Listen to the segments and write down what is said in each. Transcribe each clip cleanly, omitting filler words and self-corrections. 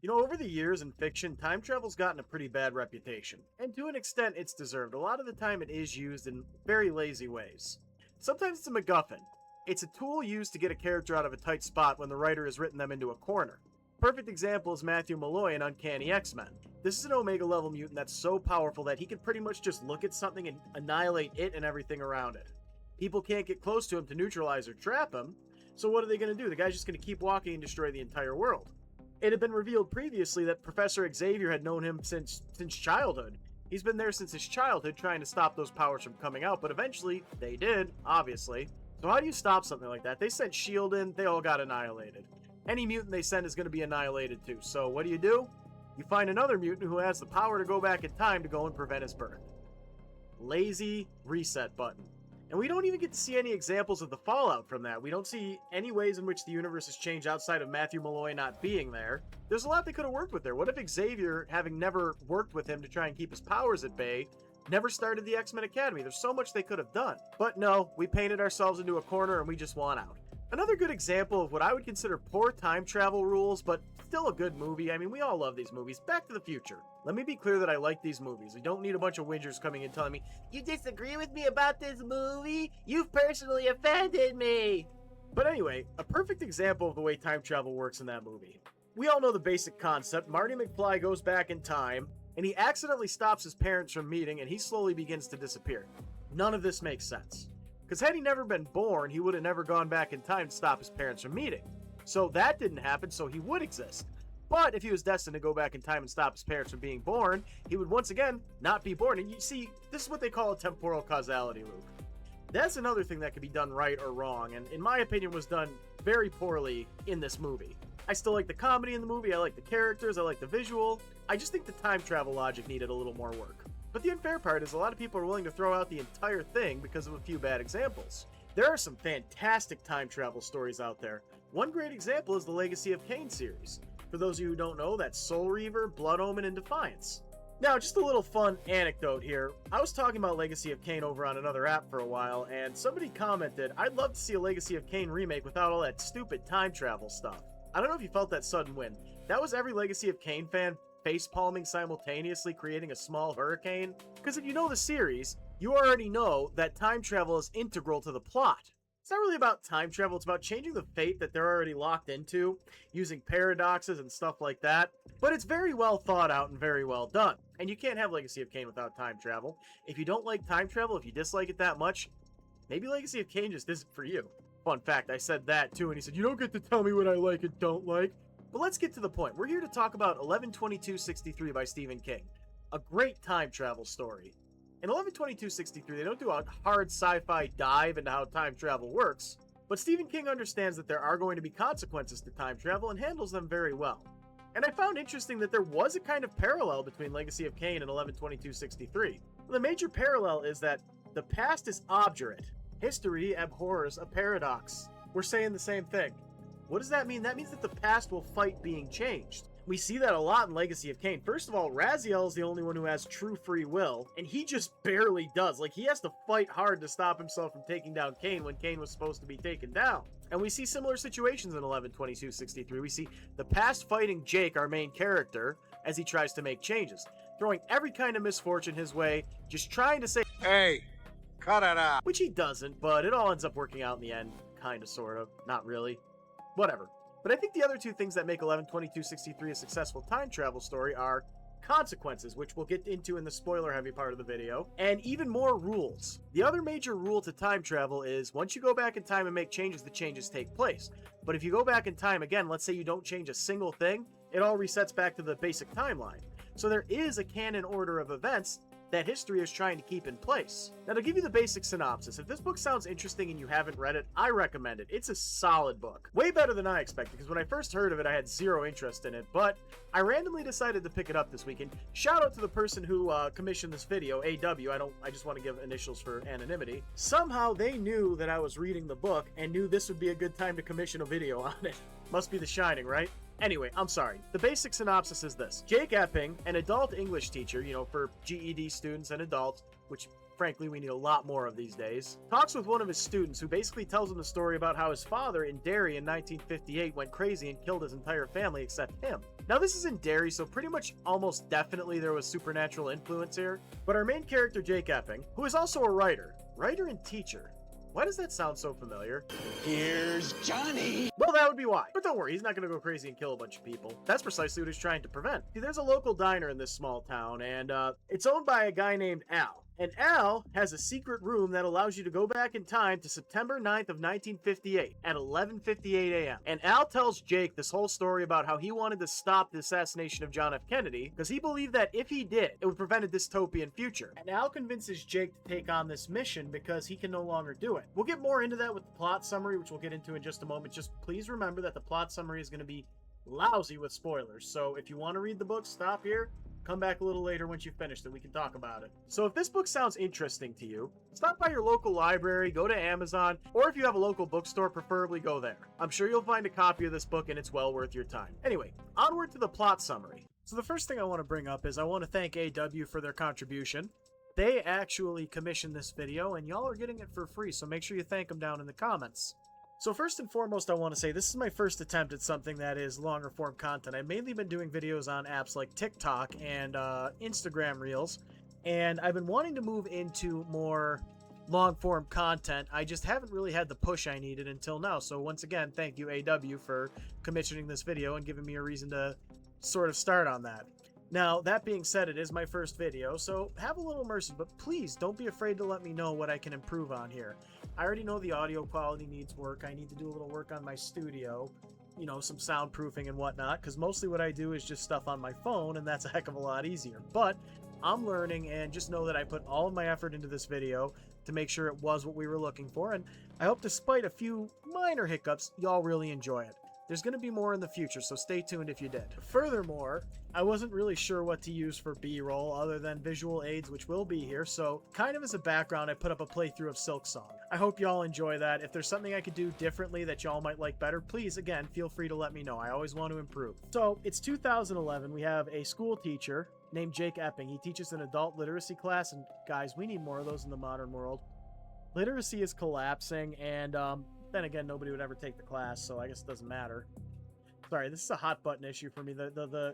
Over the years in fiction, time travel's gotten a pretty bad reputation. And to an extent, it's deserved. A lot of the time, it is used in very lazy ways. Sometimes it's a MacGuffin. It's a tool used to get a character out of a tight spot when the writer has written them into a corner. Perfect example is Matthew Malloy in Uncanny X-Men. This is an Omega level mutant that's so powerful that he can pretty much just look at something and annihilate it and everything around it. People can't get close to him to neutralize or trap him, so what are they going to do? The guy's just going to keep walking and destroy the entire world. It had been revealed previously that Professor Xavier had known him since childhood. He's been there since his childhood trying to stop those powers from coming out, but eventually they did, obviously. So how do you stop something like that? They sent S.H.I.E.L.D. in, they all got annihilated. Any mutant they send is going to be annihilated too. So what do? You find another mutant who has the power to go back in time to go and prevent his birth. Lazy reset button. And we don't even get to see any examples of the fallout from that. We don't see any ways in which the universe has changed outside of Matthew Malloy not being there. There's a lot they could have worked with there. What if Xavier, having never worked with him to try and keep his powers at bay, never started the X-Men Academy? There's so much they could have done. But no, we painted ourselves into a corner and we just want out. Another good example of what I would consider poor time travel rules, but still a good movie. I mean, we all love these movies. Back to the Future. Let me be clear that I like these movies. We don't need a bunch of whingers coming in telling me, "You disagree with me about this movie? You've personally offended me." But anyway, a perfect example of the way time travel works in that movie. We all know the basic concept. Marty McFly goes back in time, and he accidentally stops his parents from meeting, and he slowly begins to disappear. None of this makes sense. Because had he never been born, he would have never gone back in time to stop his parents from meeting. So that didn't happen, so he would exist. But if he was destined to go back in time and stop his parents from being born, he would once again not be born. And you see, this is what they call a temporal causality loop. That's another thing that could be done right or wrong, and in my opinion was done very poorly in this movie. I still like the comedy in the movie, I like the characters, I like the visual. I just think the time travel logic needed a little more work. But the unfair part is a lot of people are willing to throw out the entire thing because of a few bad examples. There are some fantastic time travel stories out there. One great example is the Legacy of Kain series. For those of you who don't know, that's Soul Reaver, Blood Omen, and Defiance. Now, just a little fun anecdote here. I was talking about Legacy of Kain over on another app for a while, and somebody commented, "I'd love to see a Legacy of Kain remake without all that stupid time travel stuff." I don't know if you felt that sudden win. That was every Legacy of Kain fan face-palming simultaneously, creating a small hurricane. Because if you know the series, you already know that time travel is integral to the plot. It's not really about time travel, it's about changing the fate that they're already locked into, using paradoxes and stuff like that. But it's very well thought out and very well done. And you can't have Legacy of Kain without time travel. If you don't like time travel, if you dislike it that much, maybe Legacy of Kain just isn't for you. Fun fact, I said that too, and he said, "You don't get to tell me what I like and don't like." But let's get to the point. We're here to talk about 11/22/63 by Stephen King. A great time travel story. In 11/22/63, they don't do a hard sci-fi dive into how time travel works, but Stephen King understands that there are going to be consequences to time travel and handles them very well. And I found interesting that there was a kind of parallel between Legacy of Kain and 11/22/63. The major parallel is that the past is obdurate. History abhors a paradox. We're saying the same thing. What does that mean? That means that the past will fight being changed. We see that a lot in Legacy of Kain. First of all, Raziel is the only one who has true free will, and he just barely does. Like, he has to fight hard to stop himself from taking down Kain when Kain was supposed to be taken down. And we see similar situations in 11/22/63. We see the past fighting Jake, our main character, as he tries to make changes, throwing every kind of misfortune his way, just trying to say, "Hey, cut it out." Which he doesn't, but it all ends up working out in the end. Kinda, sort of. Not really. Whatever. But I think the other two things that make 11/22/63 a successful time travel story are consequences, which we'll get into in the spoiler-heavy part of the video, and even more rules. The other major rule to time travel is once you go back in time and make changes, the changes take place. But if you go back in time again, let's say you don't change a single thing, it all resets back to the basic timeline. So there is a canon order of events that history is trying to keep in place. Now, to give you the basic synopsis, if this book sounds interesting and you haven't read it, I recommend it. It's a solid book. Way better than I expected, because when I first heard of it, I had zero interest in it, but I randomly decided to pick it up this weekend. Shout out to the person who commissioned this video, AW. I just want to give initials for anonymity. Somehow they knew that I was reading the book and knew this would be a good time to commission a video on it. Must be The Shining, right? Anyway, I'm sorry. The basic synopsis is this. Jake Epping, an adult English teacher, for GED students and adults, which frankly we need a lot more of these days, talks with one of his students who basically tells him the story about how his father in Derry in 1958 went crazy and killed his entire family except him. Now this is in Derry, so pretty much almost definitely there was supernatural influence here. But our main character, Jake Epping, who is also a writer and teacher. Why does that sound so familiar? Here's Johnny. Well, that would be why. But don't worry, he's not going to go crazy and kill a bunch of people. That's precisely what he's trying to prevent. See, there's a local diner in this small town, and it's owned by a guy named Al. And Al has a secret room that allows you to go back in time to September 9th of 1958 at 11:58 a.m. And Al tells Jake this whole story about how he wanted to stop the assassination of John F. Kennedy because he believed that if he did, it would prevent a dystopian future. And Al convinces Jake to take on this mission because he can no longer do it. We'll get more into that with the plot summary, which we'll get into in just a moment. Just please remember that the plot summary is going to be lousy with spoilers. So if you want to read the book, stop here. Come back a little later once you've finished it. We can talk about it. So if this book sounds interesting to you, stop by your local library, go to Amazon, or if you have a local bookstore, preferably go there. I'm sure you'll find a copy of this book and it's well worth your time. Anyway, onward to the plot summary. So the first thing I want to bring up is I want to thank AW for their contribution. They actually commissioned this video and y'all are getting it for free, so make sure you thank them down in the comments. So first and foremost, I want to say this is my first attempt at something that is longer form content. I've mainly been doing videos on apps like TikTok and Instagram Reels, and I've been wanting to move into more long form content. I just haven't really had the push I needed until now. So once again, thank you AW for commissioning this video and giving me a reason to sort of start on that. Now, that being said, it is my first video, so have a little mercy, but please don't be afraid to let me know what I can improve on here. I already know the audio quality needs work. I need to do a little work on my studio, you know, some soundproofing and whatnot, because mostly what I do is just stuff on my phone, and that's a heck of a lot easier. But I'm learning, and just know that I put all of my effort into this video to make sure it was what we were looking for, and I hope despite a few minor hiccups, y'all really enjoy it. There's going to be more in the future, so stay tuned if you did. Furthermore, I wasn't really sure what to use for B-roll other than visual aids, which will be here, so kind of as a background, I put up a playthrough of Silk Song. I hope y'all enjoy that. If there's something I could do differently that y'all might like better, please, again, feel free to let me know. I always want to improve. So, it's 2011. We have a school teacher named Jake Epping. He teaches an adult literacy class, and guys, we need more of those in the modern world. Literacy is collapsing, and then again, nobody would ever take the class, so I guess it doesn't matter. Sorry, this is a hot button issue for me. The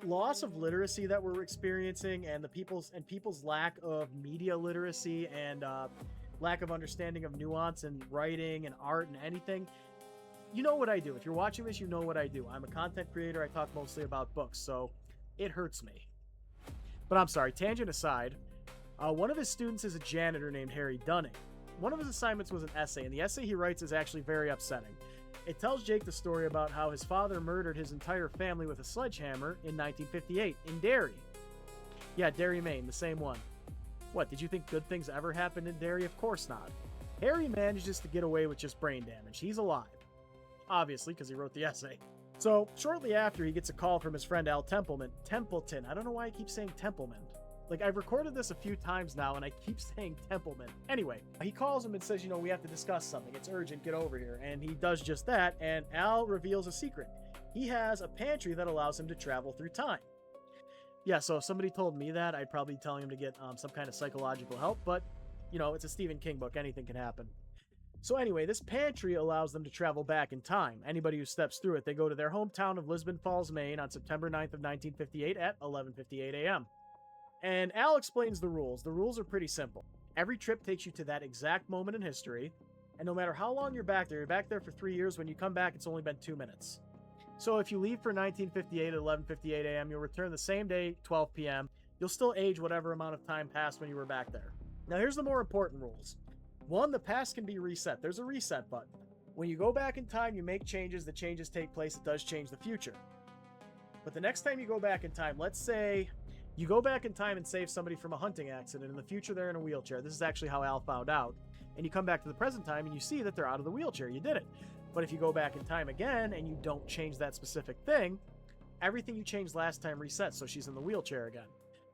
loss of literacy that we're experiencing, and people's lack of media literacy and lack of understanding of nuance and writing and art and anything. You know what I do. If you're watching this, you know what I do. I'm a content creator. I talk mostly about books, so it hurts me. But I'm sorry, tangent aside, one of his students is a janitor named Harry Dunning. One of his assignments was an essay, and the essay he writes is actually very upsetting. It tells Jake the story about how his father murdered his entire family with a sledgehammer in 1958 in Derry. Yeah, Derry, Maine, the same one. What, did you think good things ever happened in Derry? Of course not. Harry manages to get away with just brain damage. He's alive. Obviously, because he wrote the essay. So, shortly after, he gets a call from his friend Al Templeton. I don't know why I keep saying Templeman. Like, I've recorded this a few times now, and I keep saying Templeman. Anyway, he calls him and says, you know, we have to discuss something. It's urgent. Get over here. And he does just that, and Al reveals a secret. He has a pantry that allows him to travel through time. Yeah, so if somebody told me that, I'd probably be telling him to get some kind of psychological help, but, you know, it's a Stephen King book. Anything can happen. So anyway, this pantry allows them to travel back in time. Anybody who steps through it, they go to their hometown of Lisbon Falls, Maine on September 9th of 1958 at 11:58 a.m. And Al explains the rules. The rules are pretty simple. Every trip takes you to that exact moment in history, and no matter how long you're back there for 3 years. When you come back, it's only been 2 minutes. So if you leave for 1958 at 11:58 a.m., you'll return the same day, 12 p.m. You'll still age whatever amount of time passed when you were back there. Now here's the more important rules. 1, the past can be reset. There's a reset button. When you go back in time, you make changes. The changes take place. It does change the future. But the next time you go back in time, let's say you go back in time and save somebody from a hunting accident. In the future, they're in a wheelchair. This is actually how Al found out. And you come back to the present time and you see that they're out of the wheelchair. You did it. But if you go back in time again and you don't change that specific thing, everything you changed last time resets, so she's in the wheelchair again.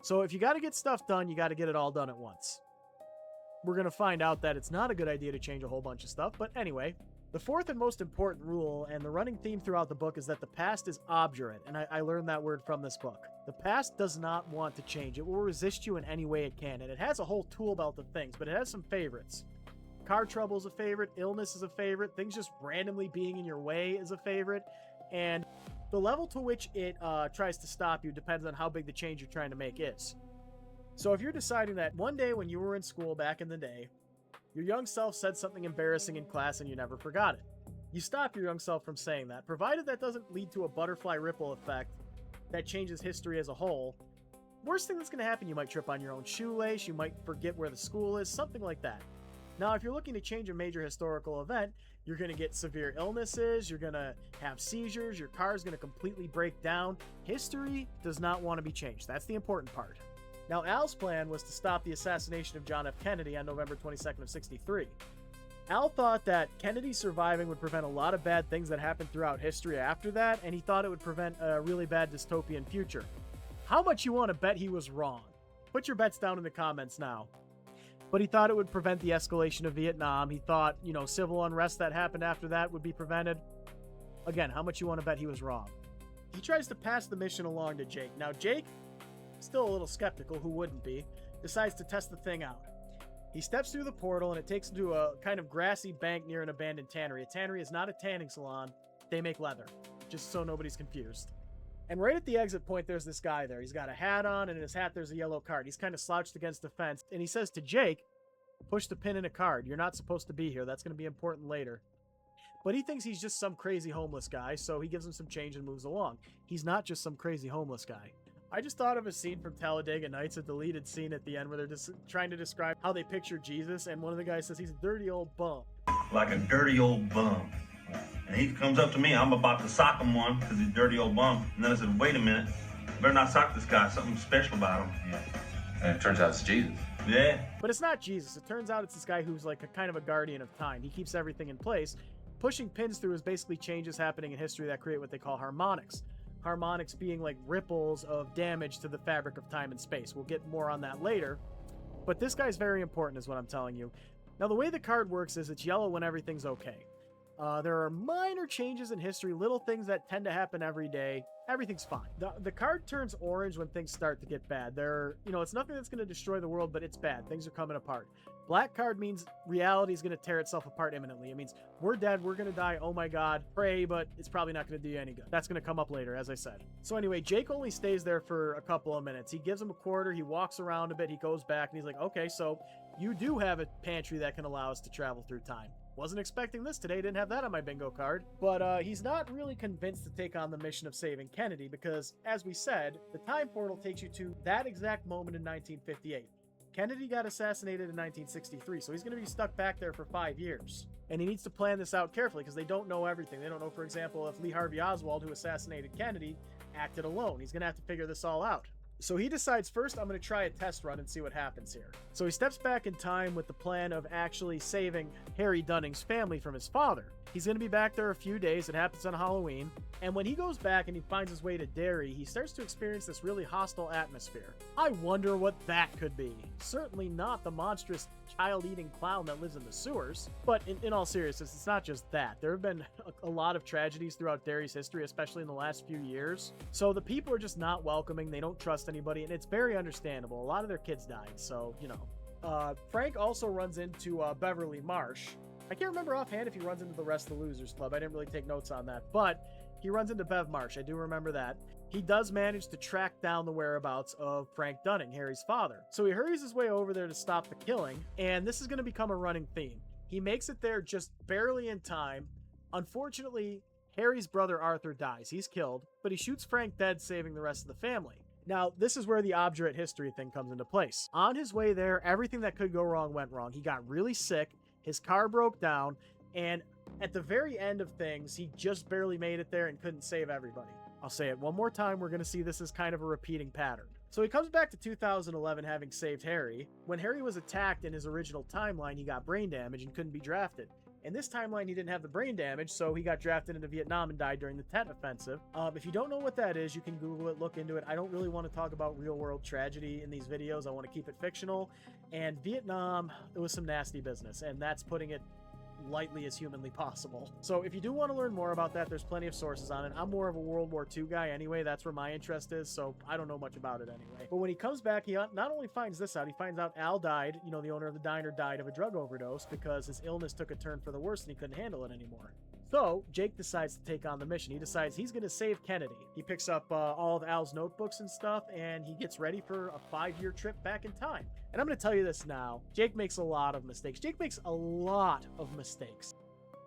So if you got to get stuff done, you got to get it all done at once. We're going to find out that it's not a good idea to change a whole bunch of stuff, but anyway, the fourth and most important rule, and the running theme throughout the book, is that the past is obdurate, and I learned that word from this book. The past does not want to change. It will resist you in any way it can, and it has a whole tool belt of things, but it has some favorites. Car trouble is a favorite, illness is a favorite, things just randomly being in your way is a favorite, and The level to which it tries to stop you depends on how big the change you're trying to make is. So if you're deciding that one day when you were in school back in the day, your young self said something embarrassing in class and you never forgot it, you stop your young self from saying that, provided that doesn't lead to a butterfly ripple effect that changes history as a whole. Worst thing that's going to happen, you might trip on your own shoelace, you might forget where the school is, something like that. Now, if you're looking to change a major historical event, you're going to get severe illnesses, you're going to have seizures, your car is going to completely break down. History does not want to be changed. That's the important part. Now, Al's plan was to stop the assassination of John F. Kennedy on November 22nd of 63. Al thought that Kennedy surviving would prevent a lot of bad things that happened throughout history after that, and he thought it would prevent a really bad dystopian future. How much you want to bet he was wrong? Put your bets down in the comments now. But he thought it would prevent the escalation of Vietnam. He thought, civil unrest that happened after that would be prevented. Again, how much you want to bet he was wrong? He tries to pass the mission along to Jake. Now, Jake, still a little skeptical, who wouldn't be, decides to test the thing out. He steps through the portal, and it takes him to a kind of grassy bank near an abandoned tannery. A tannery is not a tanning salon. They make leather, just so nobody's confused. And right at the exit point, there's this guy there. He's got a hat on, and in his hat, there's a yellow card. He's kind of slouched against the fence, and he says to Jake, push the pin in a card. You're not supposed to be here. That's going to be important later. But he thinks he's just some crazy homeless guy, so he gives him some change and moves along. He's not just some crazy homeless guy. I just thought of a scene from Talladega Nights, a deleted scene at the end where they're just trying to describe how they picture Jesus, and one of the guys says he's a dirty old bum. Like a dirty old bum. And he comes up to me, I'm about to sock him one because he's a dirty old bum. And then I said, wait a minute, better not sock this guy, something special about him. Yeah. And it turns out it's Jesus. Yeah. But it's not Jesus. It turns out it's this guy who's like a kind of a guardian of time. He keeps everything in place. Pushing pins through is basically changes happening in history that create what they call harmonics. Harmonics being like ripples of damage to the fabric of time and space. We'll get more on that later. But this guy's very important is what I'm telling you. Now, the way the card works is it's yellow when everything's okay. There are minor changes in history, little things that tend to happen every day. Everything's fine. The card turns orange when things start to get bad. It's nothing that's going to destroy the world, but it's bad. Things are coming apart. Black card means reality is going to tear itself apart imminently. It means we're dead, we're going to die, oh my god, pray, but it's probably not going to do you any good. That's going to come up later, as I said. So anyway, Jake only stays there for a couple of minutes. He gives him a quarter, he walks around a bit, he goes back, and he's like, okay, so you do have a pantry that can allow us to travel through time. Wasn't expecting this today, didn't have that on my bingo card. But he's not really convinced to take on the mission of saving Kennedy because, as we said, the time portal takes you to that exact moment in 1958. Kennedy got assassinated in 1963, so he's going to be stuck back there for 5 years. And he needs to plan this out carefully because they don't know everything. They don't know, for example, if Lee Harvey Oswald, who assassinated Kennedy, acted alone. He's going to have to figure this all out. So he decides, first, I'm going to try a test run and see what happens here. So he steps back in time with the plan of actually saving Harry Dunning's family from his father. He's going to be back there a few days. It happens on Halloween. And when he goes back and he finds his way to Derry, he starts to experience this really hostile atmosphere. I wonder what that could be. Certainly not the monstrous child-eating clown that lives in the sewers. But in all seriousness, it's not just that. There have been a lot of tragedies throughout Derry's history, especially in the last few years. So the people are just not welcoming. They don't trust anybody, and it's very understandable. A lot of their kids died, so, Frank also runs into Beverly Marsh. I can't remember offhand if he runs into the rest of the Losers Club. I didn't really take notes on that, but he runs into Bev Marsh. I do remember that. He does manage to track down the whereabouts of Frank Dunning, Harry's father. So he hurries his way over there to stop the killing, and this is going to become a running theme. He makes it there just barely in time. Unfortunately, Harry's brother Arthur dies. He's killed, but he shoots Frank dead, saving the rest of the family. Now, this is where the obdurate history thing comes into place. On his way there, everything that could go wrong went wrong. He got really sick, his car broke down, and at the very end of things, he just barely made it there and couldn't save everybody. I'll say it one more time, we're going to see this as kind of a repeating pattern. So he comes back to 2011 having saved Harry. When Harry was attacked in his original timeline, he got brain damage and couldn't be drafted. In this timeline, he didn't have the brain damage, so he got drafted into Vietnam and died during the Tet Offensive. If you don't know what that is, you can Google it, look into it. I don't really want to talk about real-world tragedy in these videos. I want to keep it fictional. And Vietnam, it was some nasty business, and that's putting it lightly as humanly possible. So if you do want to learn more about that, there's plenty of sources on it. I'm more of a World War II guy anyway. That's where my interest is, so I don't know much about it anyway. But when he comes back, he not only finds this out, he finds out Al died, the owner of the diner died of a drug overdose because his illness took a turn for the worse and he couldn't handle it anymore. So Jake decides to take on the mission. He decides he's going to save Kennedy. He picks up all of Al's notebooks and stuff, and he gets ready for a 5-year trip back in time. And I'm going to tell you this now. Jake makes a lot of mistakes. Jake makes a lot of mistakes.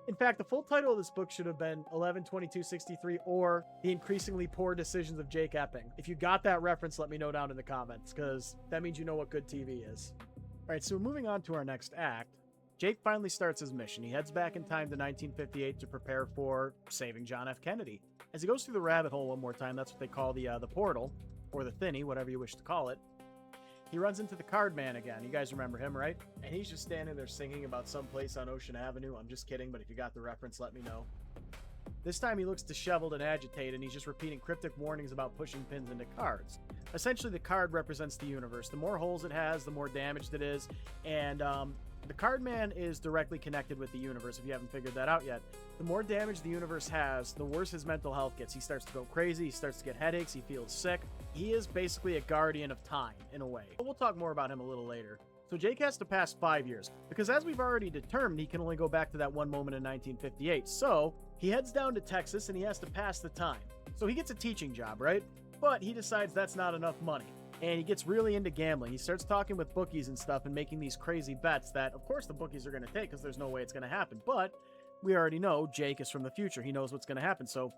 In fact, the full title of this book should have been 11/22/63 or The Increasingly Poor Decisions of Jake Epping. If you got that reference, let me know down in the comments, because that means you know what good TV is. All right, so moving on to our next act. Jake finally starts his mission. He heads back in time to 1958 to prepare for saving John F. Kennedy. As he goes through the rabbit hole one more time, that's what they call the portal, or the thinny, whatever you wish to call it, he runs into the card man again. You guys remember him, right? And he's just standing there singing about some place on Ocean Avenue. I'm just kidding, but if you got the reference, let me know. This time he looks disheveled and agitated, and he's just repeating cryptic warnings about pushing pins into cards. Essentially, the card represents the universe. The more holes it has, the more damaged it is, and the card man is directly connected with the universe, if you haven't figured that out yet. The more damage the universe has, the worse his mental health gets. He starts to go crazy, he starts to get headaches, he feels sick. He is basically a guardian of time, in a way. But we'll talk more about him a little later. So Jake has to pass 5 years, because as we've already determined, he can only go back to that one moment in 1958. So he heads down to Texas and he has to pass the time. So he gets a teaching job, right? But he decides that's not enough money. And he gets really into gambling. He starts talking with bookies and stuff and making these crazy bets that, of course, the bookies are going to take because there's no way it's going to happen. But we already know Jake is from the future. He knows what's going to happen. So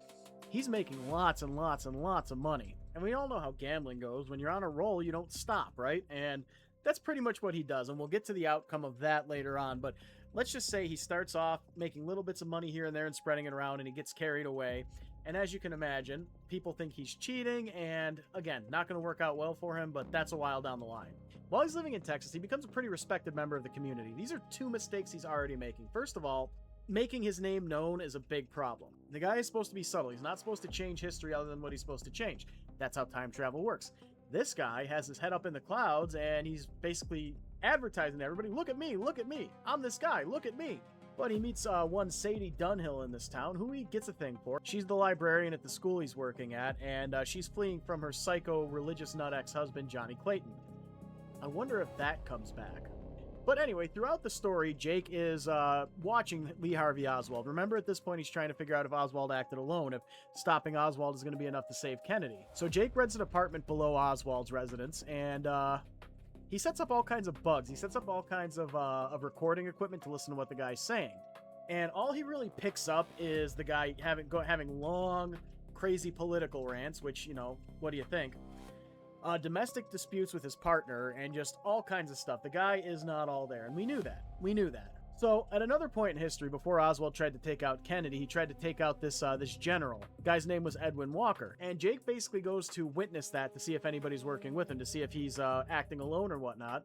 he's making lots and lots and lots of money. And we all know how gambling goes. When you're on a roll, you don't stop, right? And that's pretty much what he does. And we'll get to the outcome of that later on. But let's just say he starts off making little bits of money here and there and spreading it around, and he gets carried away. And as you can imagine, people think he's cheating, and again, not going to work out well for him, but that's a while down the line. While he's living in Texas, he becomes a pretty respected member of the community. These are 2 mistakes he's already making. First of all, making his name known is a big problem. The guy is supposed to be subtle. He's not supposed to change history other than what he's supposed to change. That's how time travel works. This guy has his head up in the clouds, and he's basically advertising to everybody, look at me, I'm this guy, look at me. But he meets one Sadie Dunhill in this town, who he gets a thing for. She's the librarian at the school he's working at, and she's fleeing from her psycho religious nut ex-husband, Johnny Clayton. I wonder if that comes back. But anyway, throughout the story, Jake is watching Lee Harvey Oswald. Remember, at this point, he's trying to figure out if Oswald acted alone, if stopping Oswald is going to be enough to save Kennedy. So Jake rents an apartment below Oswald's residence, and he sets up all kinds of bugs. He sets up all kinds of recording equipment to listen to what the guy's saying. And all he really picks up is the guy having long, crazy political rants, which, you know, what do you think? Domestic disputes with his partner, and just all kinds of stuff. The guy is not all there, and we knew that. So, at another point in history, before Oswald tried to take out Kennedy, he tried to take out this general. The guy's name was Edwin Walker. And Jake basically goes to witness that to see if anybody's working with him, to see if he's acting alone or whatnot.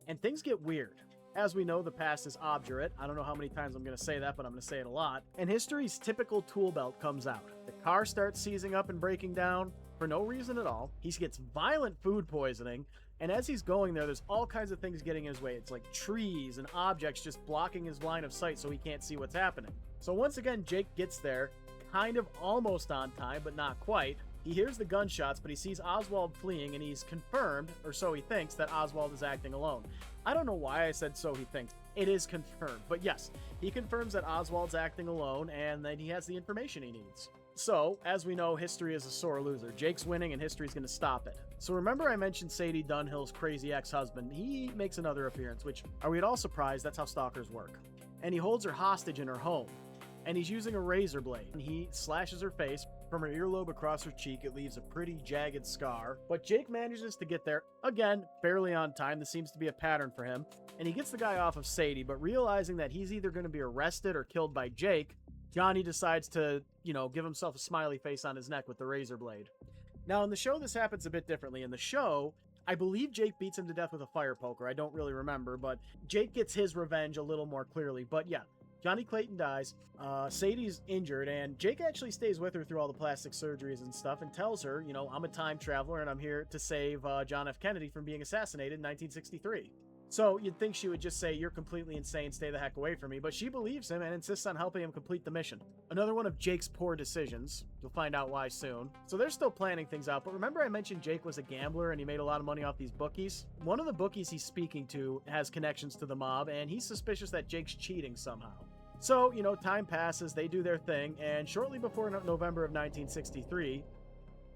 And things get weird. As we know, the past is obdurate. I don't know how many times I'm going to say that, but I'm going to say it a lot. And history's typical tool belt comes out. The car starts seizing up and breaking down for no reason at all. He gets violent food poisoning. And as he's going there, there's all kinds of things getting in his way. It's like trees and objects just blocking his line of sight so he can't see what's happening. So once again, Jake gets there, kind of almost on time, but not quite. He hears the gunshots, but he sees Oswald fleeing, and he's confirmed, or so he thinks, that Oswald is acting alone. I don't know why I said so he thinks. It is confirmed. But yes, he confirms that Oswald's acting alone, and then he has the information he needs. So, as we know, history is a sore loser. Jake's winning, and history's going to stop it. So remember I mentioned Sadie Dunhill's crazy ex-husband? He makes another appearance, which, are we at all surprised? That's how stalkers work. And he holds her hostage in her home. And he's using a razor blade. And he slashes her face. From her earlobe across her cheek, it leaves a pretty jagged scar. But Jake manages to get there, again, barely on time. This seems to be a pattern for him. And he gets the guy off of Sadie, but realizing that he's either going to be arrested or killed by Jake, Johnny decides to, give himself a smiley face on his neck with the razor blade. Now, in the show, this happens a bit differently. In the show, I believe Jake beats him to death with a fire poker. I don't really remember, but Jake gets his revenge a little more clearly. But yeah, Johnny Clayton dies, Sadie's injured, and Jake actually stays with her through all the plastic surgeries and stuff and tells her, I'm a time traveler and I'm here to save John F. Kennedy from being assassinated in 1963. So you'd think she would just say, you're completely insane, stay the heck away from me, but she believes him and insists on helping him complete the mission. Another one of Jake's poor decisions. You'll find out why soon. So they're still planning things out, but remember I mentioned Jake was a gambler and he made a lot of money off these bookies? One of the bookies he's speaking to has connections to the mob, and he's suspicious that Jake's cheating somehow. So, time passes, they do their thing, and shortly before November of 1963,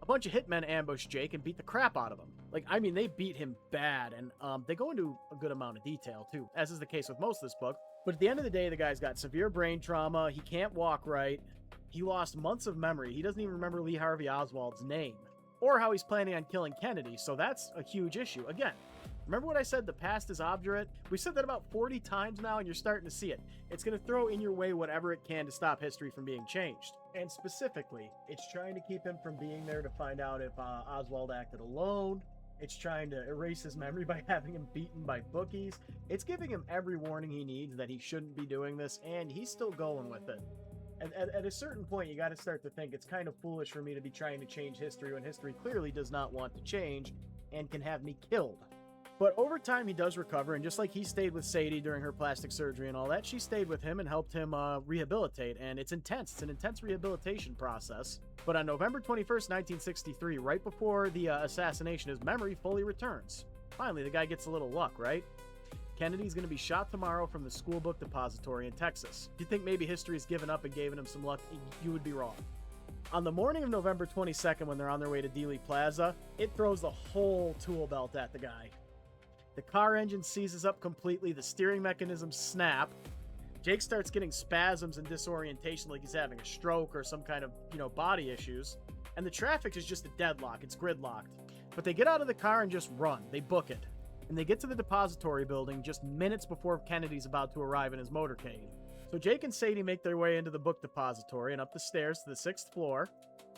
a bunch of hitmen ambush Jake and beat the crap out of him. They beat him bad, and they go into a good amount of detail, too, as is the case with most of this book. But at the end of the day, the guy's got severe brain trauma, he can't walk right, he lost months of memory, he doesn't even remember Lee Harvey Oswald's name, or how he's planning on killing Kennedy, so that's a huge issue. Again, remember what I said, the past is obdurate? We've said that about 40 times now, and you're starting to see it. It's going to throw in your way whatever it can to stop history from being changed. And specifically, it's trying to keep him from being there to find out if Oswald acted alone. It's trying to erase his memory by having him beaten by bookies. It's giving him every warning he needs that he shouldn't be doing this, and he's still going with it. At a certain point, you got to start to think it's kind of foolish for me to be trying to change history when history clearly does not want to change and can have me killed. But over time, he does recover, and just like he stayed with Sadie during her plastic surgery and all that, she stayed with him and helped him rehabilitate, and it's intense. It's an intense rehabilitation process. But on November 21st, 1963, right before the assassination, his memory fully returns. Finally, the guy gets a little luck, right? Kennedy's going to be shot tomorrow from the school book depository in Texas. If you think maybe history's given up and given him some luck, you would be wrong. On the morning of November 22nd, when they're on their way to Dealey Plaza, it throws the whole tool belt at the guy. The car engine seizes up completely, the steering mechanism snap. Jake starts getting spasms and disorientation like he's having a stroke or some kind of, body issues. And the traffic is just a deadlock, it's gridlocked. But they get out of the car and just run, they book it. And they get to the depository building just minutes before Kennedy's about to arrive in his motorcade. So Jake and Sadie make their way into the book depository and up the stairs to the 6th floor.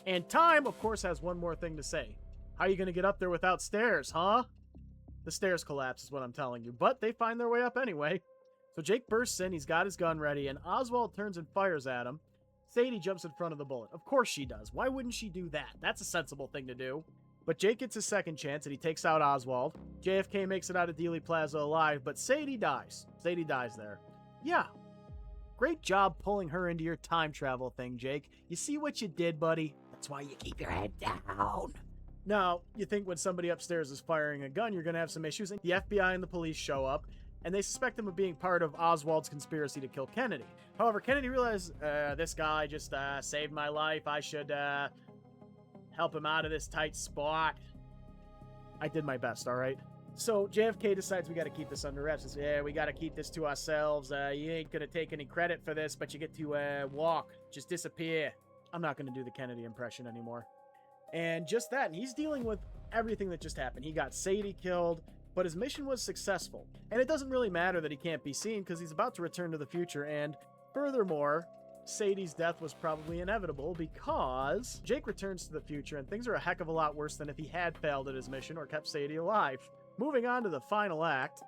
And Time, of course, has one more thing to say. How are you going to get up there without stairs, huh? The stairs collapse is what I'm telling you, but they find their way up anyway. So Jake bursts in, he's got his gun ready, and Oswald turns and fires at him. Sadie jumps in front of the bullet. Of course she does. Why wouldn't she do that? That's a sensible thing to do. But Jake gets his second chance, and he takes out Oswald. JFK makes it out of Dealey Plaza alive, but Sadie dies. Sadie dies there. Yeah. Great job pulling her into your time travel thing, Jake. You see what you did, buddy? That's why you keep your head down. Now, you think when somebody upstairs is firing a gun, you're going to have some issues. The FBI and the police show up, and they suspect him of being part of Oswald's conspiracy to kill Kennedy. However, Kennedy realizes, this guy just saved my life. I should help him out of this tight spot. I did my best, all right? So JFK decides we got to keep this under wraps. Says, yeah, we got to keep this to ourselves. You ain't going to take any credit for this, but you get to walk. Just disappear. I'm not going to do the Kennedy impression anymore. And just that, and he's dealing with everything that just happened. He got Sadie killed, but his mission was successful. And it doesn't really matter that he can't be seen because he's about to return to the future. And furthermore, Sadie's death was probably inevitable because Jake returns to the future and things are a heck of a lot worse than if he had failed at his mission or kept Sadie alive. Moving on to the final act.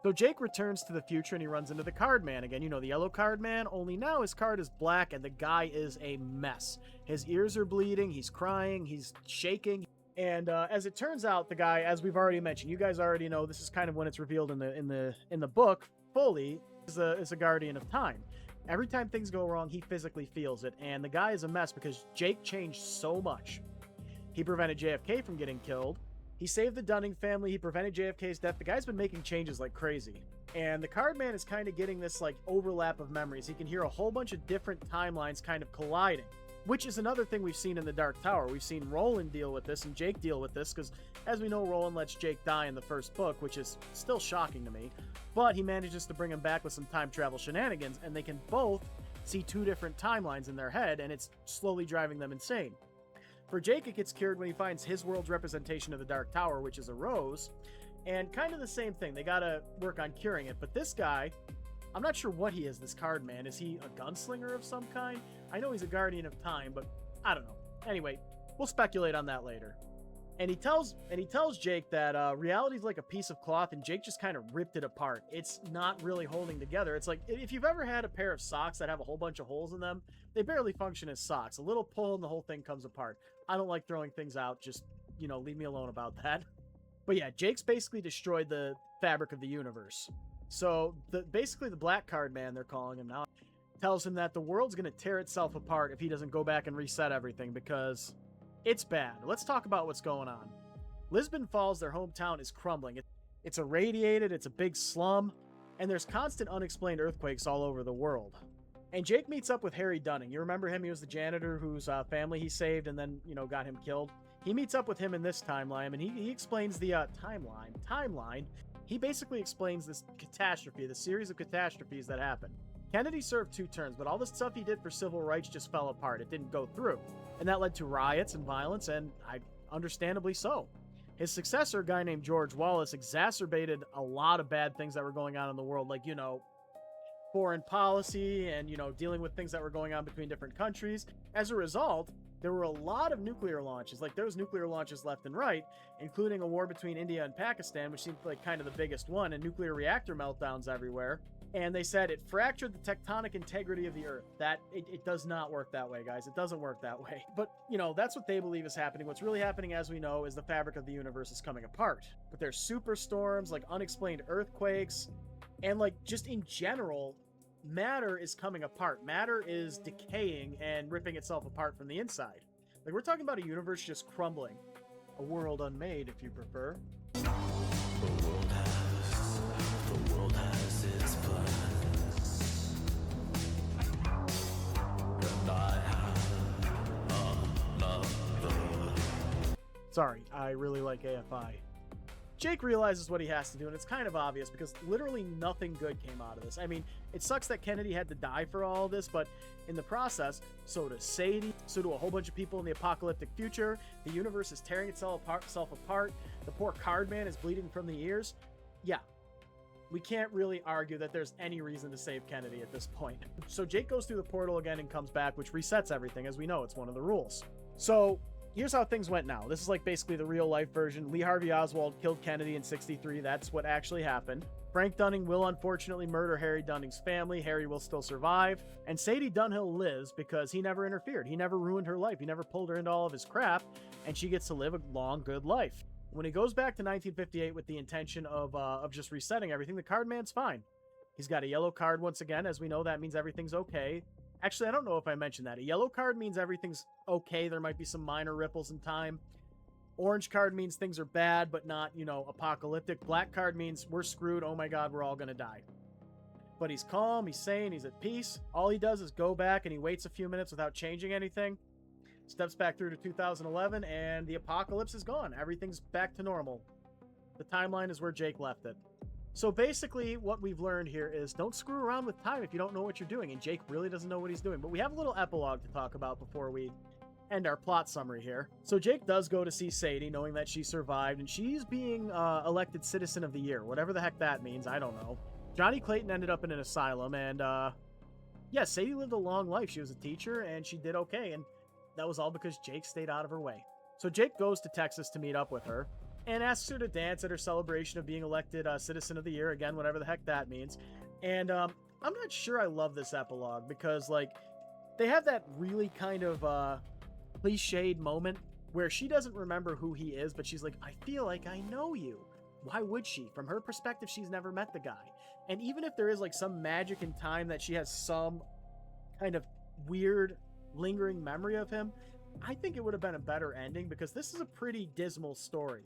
So Jake returns to the future and he runs into the card man again. You know, the yellow card man, only now his card is black and the guy is a mess. His ears are bleeding, he's crying, he's shaking. And as it turns out, the guy, as we've already mentioned, you guys already know, this is kind of when it's revealed in the book fully, is a guardian of time. Every time things go wrong, he physically feels it, and the guy is a mess because Jake changed so much. He prevented JFK from getting killed. He saved the Dunning family. He prevented JFK's death. The guy's been making changes like crazy. And the card man is kind of getting this like overlap of memories. He can hear a whole bunch of different timelines kind of colliding, which is another thing we've seen in the Dark Tower. We've seen Roland deal with this and Jake deal with this because, as we know, Roland lets Jake die in the first book, which is still shocking to me. But he manages to bring him back with some time travel shenanigans, and they can both see two different timelines in their head, and it's slowly driving them insane. For Jake, it gets cured when he finds his world's representation of the Dark Tower, which is a rose, and kind of the same thing. They gotta work on curing it. But this guy, I'm not sure what he is, this card man. Is he a gunslinger of some kind? I know he's a guardian of time, but I don't know. Anyway, we'll speculate on that later. And he tells Jake that reality's like a piece of cloth, and Jake just kind of ripped it apart. It's not really holding together. It's like if you've ever had a pair of socks that have a whole bunch of holes in them, they barely function as socks. A little pull and the whole thing comes apart. I don't like throwing things out. Just, leave me alone about that. But yeah, Jake's basically destroyed the fabric of the universe. So basically the Black Card Man, they're calling him now, tells him that the world's going to tear itself apart if he doesn't go back and reset everything because it's bad. Let's talk about what's going on. Lisbon Falls, their hometown, is crumbling. It's irradiated, it's a big slum, and there's constant unexplained earthquakes all over the world. And Jake meets up with Harry Dunning. You remember him? He was the janitor whose family he saved and then, got him killed. He meets up with him in this timeline, and he explains the timeline. He basically explains this catastrophe, the series of catastrophes that happened. Kennedy served 2 terms, but all the stuff he did for civil rights just fell apart. It didn't go through. And that led to riots and violence, and understandably so. His successor, a guy named George Wallace, exacerbated a lot of bad things that were going on in the world, like, foreign policy and, dealing with things that were going on between different countries. As a result, there were a lot of nuclear launches. Like, there was nuclear launches left and right, including a war between India and Pakistan, which seemed like kind of the biggest one, and nuclear reactor meltdowns everywhere. And they said it fractured the tectonic integrity of the Earth. That it does not work that way, guys. It doesn't work that way. But, that's what they believe is happening. What's really happening, as we know, is the fabric of the universe is coming apart. But there's superstorms, like unexplained earthquakes, and just in general, matter is coming apart. Matter is decaying and ripping itself apart from the inside. Like, we're talking about a universe just crumbling. A world unmade, if you prefer. The world has its plans, and I have another. Sorry, I really like AFI. Jake realizes what he has to do, and it's kind of obvious because literally nothing good came out of this. I mean, it sucks that Kennedy had to die for all of this, but in the process, so does Sadie, so do a whole bunch of people in the apocalyptic future. The universe is tearing itself apart. The poor card man is bleeding from the ears. Yeah, we can't really argue that there's any reason to save Kennedy at this point. So Jake goes through the portal again and comes back, which resets everything. As we know, it's one of the rules. So here's how things went now. This is basically the real life version. Lee Harvey Oswald killed Kennedy in '63. That's what actually happened. Frank Dunning will unfortunately murder Harry Dunning's family. Harry will still survive. And Sadie Dunhill lives because he never interfered. He never ruined her life. He never pulled her into all of his crap. And she gets to live a long, good life. When he goes back to 1958 with the intention of just resetting everything, the card man's fine. He's got a yellow card once again. As we know, that means everything's okay. Actually, I don't know if I mentioned that. A yellow card means everything's okay. There might be some minor ripples in time. Orange card means things are bad, but not, apocalyptic. Black card means we're screwed. Oh my God, we're all going to die. But he's calm, he's sane, he's at peace. All he does is go back and he waits a few minutes without changing anything. Steps back through to 2011 and the apocalypse is gone. Everything's back to normal. The timeline is where Jake left it. So basically what we've learned here is don't screw around with time if you don't know what you're doing. And Jake really doesn't know what he's doing. But we have a little epilogue to talk about before we end our plot summary here. So Jake does go to see Sadie, knowing that she survived, and she's being elected Citizen of the Year, whatever the heck that means. I don't know. Johnny Clayton ended up in an asylum, and yeah, Sadie lived a long life. She was a teacher, and she did okay, and that was all because Jake stayed out of her way. So Jake goes to Texas to meet up with her, and asks her to dance at her celebration of being elected Citizen of the Year, again, whatever the heck that means. And I'm not sure I love this epilogue, because, they have that really kind of cliched moment where she doesn't remember who he is, but she's like, I feel like I know you. Why would she? From her perspective, she's never met the guy. And even if there is some magic in time that she has some kind of weird lingering memory of him, I think it would have been a better ending, because this is a pretty dismal story.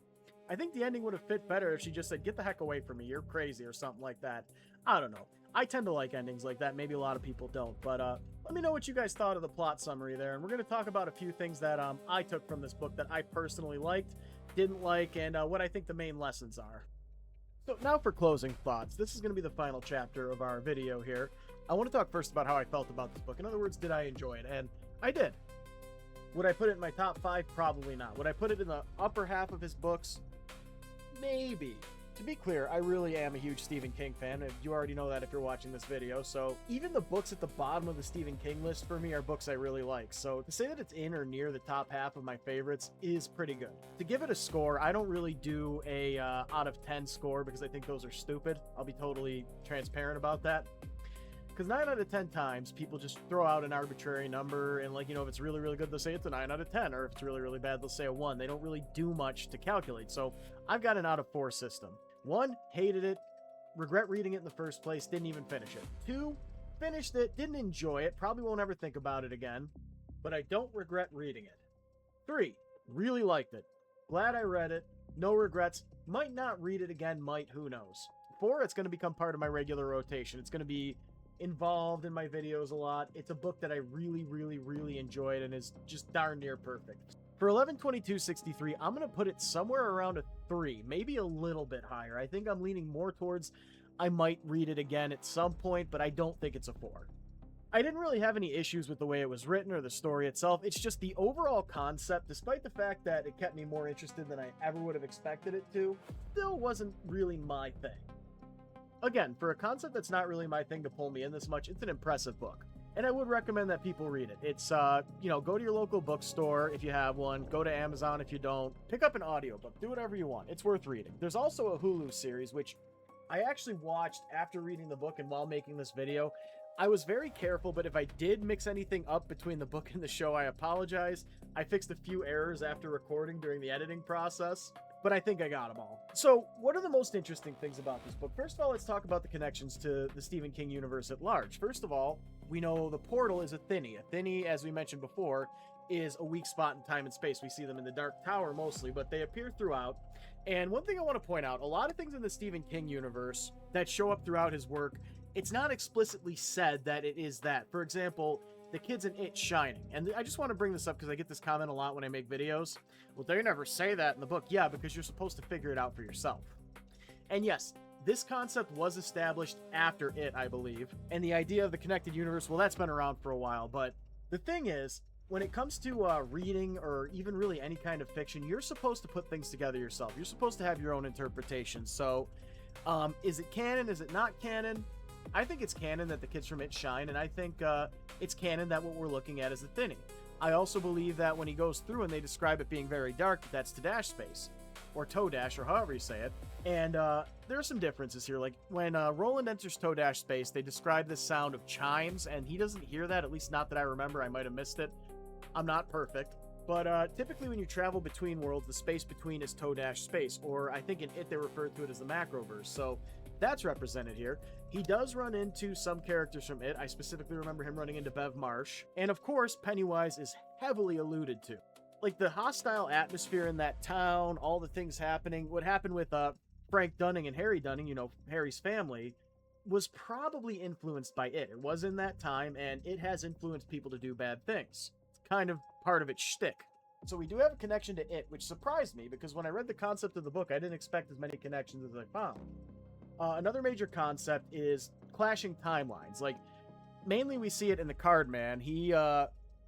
I think the ending would have fit better if she just said, get the heck away from me, you're crazy, or something like that. I don't know. I tend to like endings like that. Maybe a lot of people don't, but let me know what you guys thought of the plot summary there, and we're going to talk about a few things that I took from this book that I personally liked, didn't like, and what I think the main lessons are. So now for closing thoughts. This is going to be the final chapter of our video here. I want to talk first about how I felt about this book. In other words, did I enjoy it? And I did. Would I put it in my top 5? Probably not. Would I put it in the upper half of his books? Maybe. To be clear, I really am a huge Stephen King fan. You already know that if you're watching this video. So even the books at the bottom of the Stephen King list for me are books I really like. So to say that it's in or near the top half of my favorites is pretty good. To give it a score, I don't really do a out of 10 score, because I think those are stupid. I'll be totally transparent about that. Because 9 out of 10 times, people just throw out an arbitrary number, and if it's really, really good, they'll say it's a 9 out of 10, or if it's really, really bad, they'll say a 1. They don't really do much to calculate. So I've got an out of 4 system. 1, hated it, regret reading it in the first place, didn't even finish it. 2, finished it, didn't enjoy it, probably won't ever think about it again, but I don't regret reading it. 3, really liked it, glad I read it, no regrets, might not read it again, who knows. 4, it's going to become part of my regular rotation. It's going to be involved in my videos a lot. It's a book that I really, really, really enjoyed and is just darn near perfect. For 11/22/63, I'm going to put it somewhere around a 3, maybe a little bit higher. I think I'm leaning more towards I might read it again at some point, but I don't think it's a 4. I didn't really have any issues with the way it was written or the story itself. It's just the overall concept, despite the fact that it kept me more interested than I ever would have expected it to, still wasn't really my thing. Again, for a concept that's not really my thing to pull me in this much, it's an impressive book. And I would recommend that people read it. It's, go to your local bookstore if you have one. Go to Amazon if you don't. Pick up an audiobook. Do whatever you want. It's worth reading. There's also a Hulu series, which I actually watched after reading the book and while making this video. I was very careful, but if I did mix anything up between the book and the show, I apologize. I fixed a few errors after recording during the editing process, but I think I got them all. So, what are the most interesting things about this book? First of all, let's talk about the connections to the Stephen King universe at large. First of all, we know the portal is a thinny. A thinny, as we mentioned before, is a weak spot in time and space. We see them in the Dark Tower mostly, but they appear throughout. And one thing I want to point out, a lot of things in the Stephen King universe that show up throughout his work, it's not explicitly said that it is that. For example, the kids in It Shining. And I just want to bring this up because I get this comment a lot when I make videos. Well, they never say that in the book. Yeah, because you're supposed to figure it out for yourself. And yes, this concept was established after It, I believe. And the idea of the connected universe, well, that's been around for a while. But the thing is, when it comes to reading or even really any kind of fiction, you're supposed to put things together yourself. You're supposed to have your own interpretation. So, is it canon? Is it not canon? I think it's canon that the kids from It shine, and I think it's canon that what we're looking at is a thinning. I also believe that when he goes through and they describe it being very dark, that's Todash space, or Todash, or however you say it. And there are some differences here. Like when Roland enters Todash space, they describe the sound of chimes, and he doesn't hear that, at least not that I remember. I might have missed it. I'm not perfect. But typically when you travel between worlds, the space between is Todash space, or I think in It they refer to it as the macroverse. So that's represented here. He does run into some characters from It. I specifically remember him running into Bev Marsh. And of course, Pennywise is heavily alluded to. Like the hostile atmosphere in that town, all the things happening, what happened with Frank Dunning and Harry Dunning, Harry's family, was probably influenced by It. It was in that time, and it has influenced people to do bad things. It's kind of part of its shtick. So we do have a connection to It, which surprised me, because when I read the concept of the book, I didn't expect as many connections as I found. Another major concept is clashing timelines. Like, mainly we see it in the Card Man. He,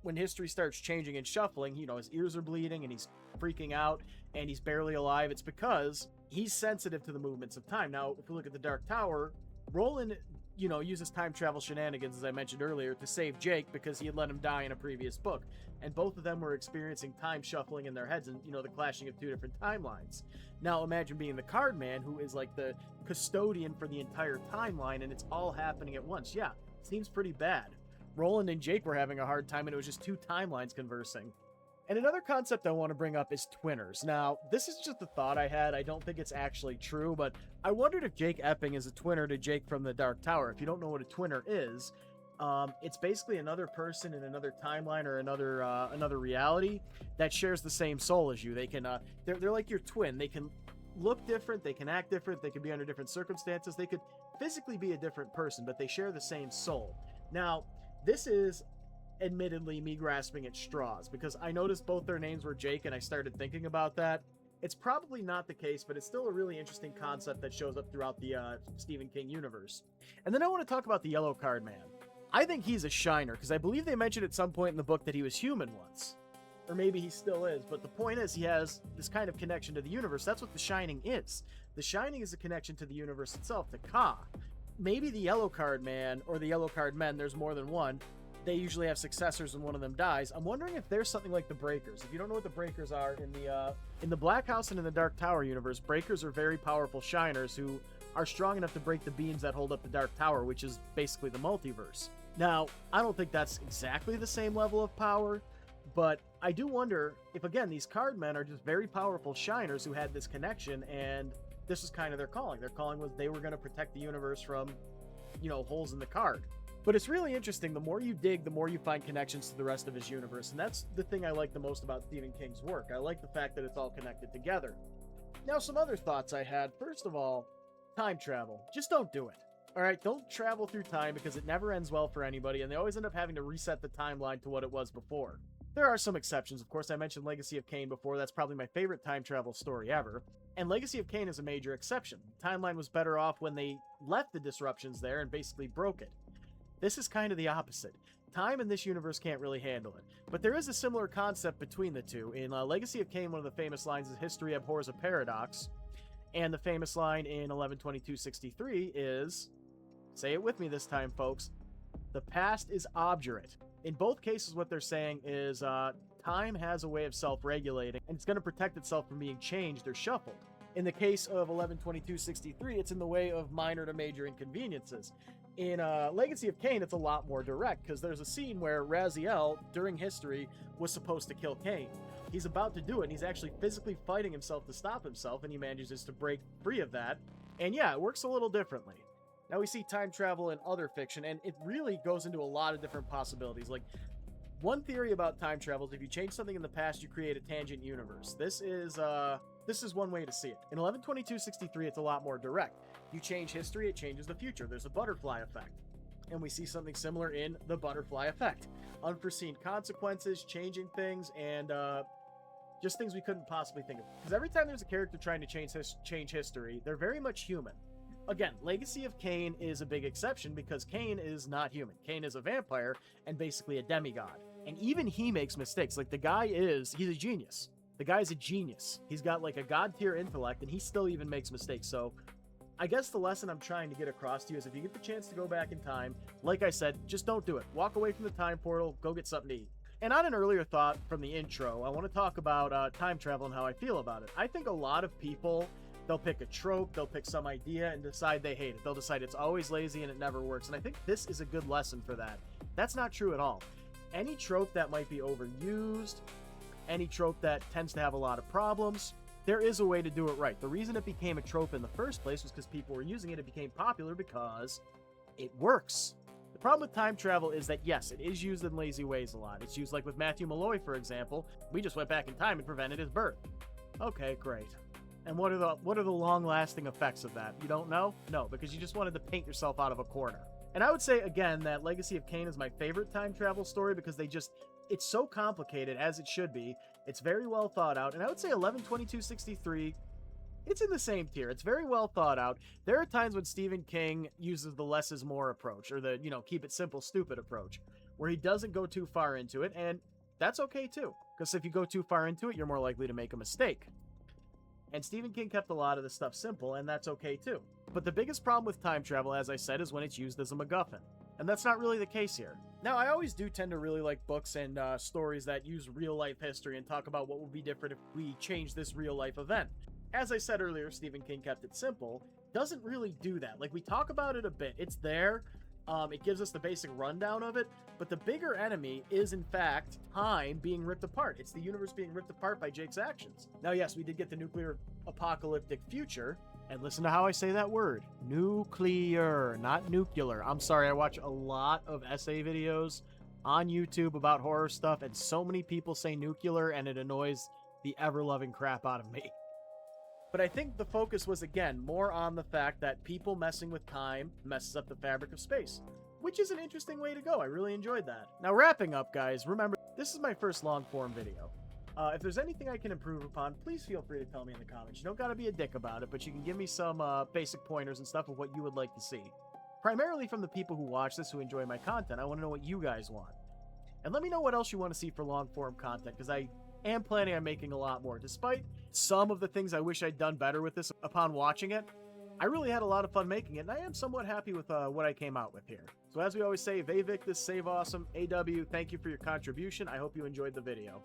when history starts changing and shuffling, his ears are bleeding and he's freaking out and he's barely alive. It's because he's sensitive to the movements of time. Now, if we look at the Dark Tower, Roland, uses time travel shenanigans, as I mentioned earlier, to save Jake because he had let him die in a previous book. And both of them were experiencing time shuffling in their heads and, the clashing of two different timelines. Now imagine being the Card Man, who is like the custodian for the entire timeline, and it's all happening at once. Yeah, seems pretty bad. Roland and Jake were having a hard time, and it was just two timelines conversing. And another concept I want to bring up is twinners. Now, this is just a thought I had. I don't think it's actually true, but I wondered if Jake Epping is a twinner to Jake from the Dark Tower. If you don't know what a twinner is, it's basically another person in another timeline or another reality that shares the same soul as you. They can, they're like your twin. They can look different, they can act different, they can be under different circumstances, they could physically be a different person, but they share the same soul. Now, this is admittedly me grasping at straws, because I noticed both their names were Jake and I started thinking about that. It's probably not the case, but it's still a really interesting concept that shows up throughout the Stephen King universe. And then I want to talk about the Yellow Card Man. I think he's a shiner, because I believe they mentioned at some point in the book that he was human once. Or maybe he still is, but the point is he has this kind of connection to the universe. That's what The Shining is. The Shining is a connection to the universe itself, to Ka. Maybe the Yellow Card Man, or the Yellow Card Men, there's more than one, they usually have successors when one of them dies. I'm wondering if there's something like the Breakers. If you don't know what the Breakers are, in the Black House and in the Dark Tower universe, Breakers are very powerful shiners who are strong enough to break the beams that hold up the Dark Tower, which is basically the multiverse. Now, I don't think that's exactly the same level of power, but I do wonder if, again, these card men are just very powerful shiners who had this connection, and this was kind of their calling. Their calling was they were going to protect the universe from, holes in the card. But it's really interesting. The more you dig, the more you find connections to the rest of his universe, and that's the thing I like the most about Stephen King's work. I like the fact that it's all connected together. Now, some other thoughts I had. First of all, time travel. Just don't do it. All right, don't travel through time because it never ends well for anybody, and they always end up having to reset the timeline to what it was before. There are some exceptions, of course. I mentioned Legacy of Kain before. That's probably my favorite time travel story ever. And Legacy of Kain is a major exception. The timeline was better off when they left the disruptions there and basically broke it. This is kind of the opposite. Time in this universe can't really handle it. But there is a similar concept between the two. In Legacy of Kain, one of the famous lines is history abhors a paradox. And the famous line in 112263 is, say it with me this time, folks, the past is obdurate. In both cases, what they're saying is time has a way of self-regulating, and it's going to protect itself from being changed or shuffled. In the case of 112263, it's in the way of minor to major inconveniences. In Legacy of Kain, it's a lot more direct, because there's a scene where Raziel, during history, was supposed to kill Kain. He's about to do it, and he's actually physically fighting himself to stop himself, and he manages to break free of that. And yeah, it works a little differently. Now we see time travel in other fiction, and it really goes into a lot of different possibilities. Like, one theory about time travel is if you change something in the past, you create a tangent universe. This is one way to see it. In 112263, it's a lot more direct. You change history, it changes the future. There's a butterfly effect. And we see something similar in the butterfly effect. Unforeseen consequences, changing things, and just things we couldn't possibly think of. Because every time there's a character trying to change history, they're very much human. Again, Legacy of Kain is a big exception because Kain is not human. Kain is a vampire and basically a demigod. And even he makes mistakes. Like, he's a genius. The guy's a genius. He's got like a god tier intellect, and he still even makes mistakes. So I guess the lesson I'm trying to get across to you is if you get the chance to go back in time, like I said, just don't do it. Walk away from the time portal, go get something to eat. And on an earlier thought from the intro, I want to talk about time travel and how I feel about it. I think a lot of people, they'll pick a trope, they'll pick some idea and decide they hate it. They'll decide it's always lazy and it never works. And I think this is a good lesson for that. That's not true at all. Any trope that might be overused, any trope that tends to have a lot of problems, there is a way to do it right. The reason it became a trope in the first place was because people were using it. It became popular because it works. The problem with time travel is that, yes, it is used in lazy ways a lot. It's used like with Matthew Malloy, for example. We just went back in time and prevented his birth. Okay, great. And what are the long-lasting effects of that? You don't know? No, because you just wanted to paint yourself out of a corner. And I would say, again, that Legacy of Kain is my favorite time travel story because it's so complicated, as it should be. It's very well thought out. And I would say 112263, it's in the same tier. It's very well thought out. There are times when Stephen King uses the less is more approach, or the, keep it simple, stupid approach, where he doesn't go too far into it. And that's okay too, because if you go too far into it, you're more likely to make a mistake. And Stephen King kept a lot of this stuff simple, and that's okay too. But the biggest problem with time travel, as I said, is when it's used as a MacGuffin. And that's not really the case here. Now, I always do tend to really like books and stories that use real-life history and talk about what would be different if we changed this real-life event. As I said earlier, Stephen King kept it simple. Doesn't really do that. Like, we talk about it a bit. It's there. It gives us the basic rundown of it. But the bigger enemy is, in fact, time being ripped apart. It's the universe being ripped apart by Jake's actions. Now, yes, we did get the nuclear apocalyptic future. And listen to how I say that word. Nuclear, not nuclear. I'm sorry, I watch a lot of essay videos on YouTube about horror stuff, and so many people say nuclear, and it annoys the ever-loving crap out of me. But I think the focus was, again, more on the fact that people messing with time messes up the fabric of space, which is an interesting way to go. I really enjoyed that. Now, wrapping up, guys, remember, this is my first long-form video. If there's anything I can improve upon, please feel free to tell me in the comments. You don't gotta be a dick about it, but you can give me some basic pointers and stuff of what you would like to see. Primarily from the people who watch this, who enjoy my content. I want to know what you guys want. And let me know what else you want to see for long-form content, because I am planning on making a lot more. Despite some of the things I wish I'd done better with this upon watching it, I really had a lot of fun making it, and I am somewhat happy with what I came out with here. So as we always say, Vay Victus, save awesome. AW, thank you for your contribution. I hope you enjoyed the video.